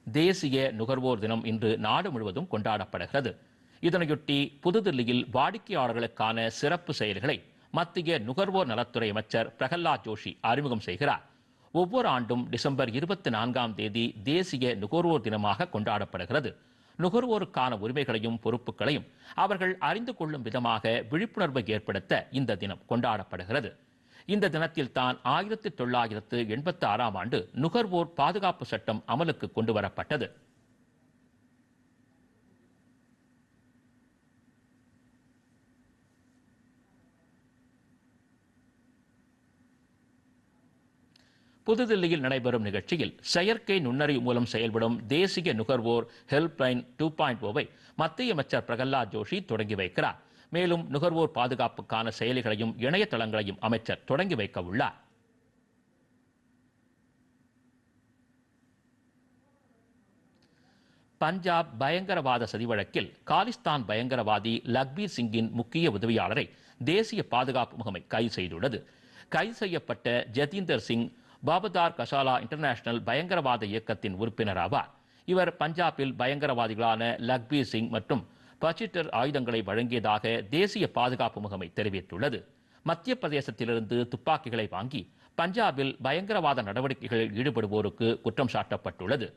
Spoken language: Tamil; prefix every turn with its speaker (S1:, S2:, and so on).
S1: தேசிய நுகர்வோர் தினம் இன்று நாடு முழுவதும் கொண்டாடப்படுகிறது. இதனையொட்டி புதுதில்லியில் வாடிக்கையாளர்களுக்கான சிறப்பு செயல்களை மத்திய நுகர்வோர் நலத்துறை அமைச்சர் பிரகலாத் ஜோஷி அறிமுகம் செய்கிறார். ஒவ்வொரு ஆண்டும் டிசம்பர் 24ஆம் தேதி தேசிய நுகர்வோர் தினமாக கொண்டாடப்படுகிறது. நுகர்வோருக்கான உரிமைகளையும் பொறுப்புகளையும் அவர்கள் அறிந்து கொள்ளும் விதமாக விழிப்புணர்வை ஏற்படுத்த இந்த தினம் கொண்டாடப்படுகிறது. இந்த தினத்தில் தான் 1986ஆம் ஆண்டு நுகர்வோர் பாதுகாப்பு சட்டம் அமலுக்கு கொண்டு வரப்பட்டது. புதுதில்லியில் நடைபெறும் நிகழ்ச்சியில் செயற்கை நுண்ணறிவு மூலம் செயல்படும் தேசிய நுகர்வோர் ஹெல்ப்லைன் 2.0வை மத்திய அமைச்சர் பிரகலாத் ஜோஷி தொடங்கி வைக்கிறார். மேலும் நுகர்வோர் பாதுகாப்புக்கான செயலிகளையும் இணையதளங்களையும் அமைச்சர் தொடங்கி வைக்க உள்ளார். பஞ்சாப் பயங்கரவாத சதி வழக்கில் காலிஸ்தான் பயங்கரவாதி லக்பீர் சிங்கின் முக்கிய உதவியாளரை தேசிய பாதுகாப்பு முகமை கைது செய்துள்ளது. கைது செய்யப்பட்ட ஜதீந்தர் சிங் பாபதார் கசாலா இன்டர்நேஷனல் பயங்கரவாத இயக்கத்தின் உறுப்பினர் ஆவார். இவர் பஞ்சாபில் பயங்கரவாதிகளான லக்பீர் சிங் மற்றும் பச்சிட்டர் ஆயுதங்களை வழங்கியதாக தேசிய பாதுகாப்பு முகமை தெரிவித்துள்ளது. மத்திய பிரதேசத்திலிருந்து துப்பாக்கிகளை வாங்கி பஞ்சாபில் பயங்கரவாத நடவடிக்கைகளில் ஈடுபடுவோருக்கு குற்றம் சாட்டப்பட்டுள்ளது.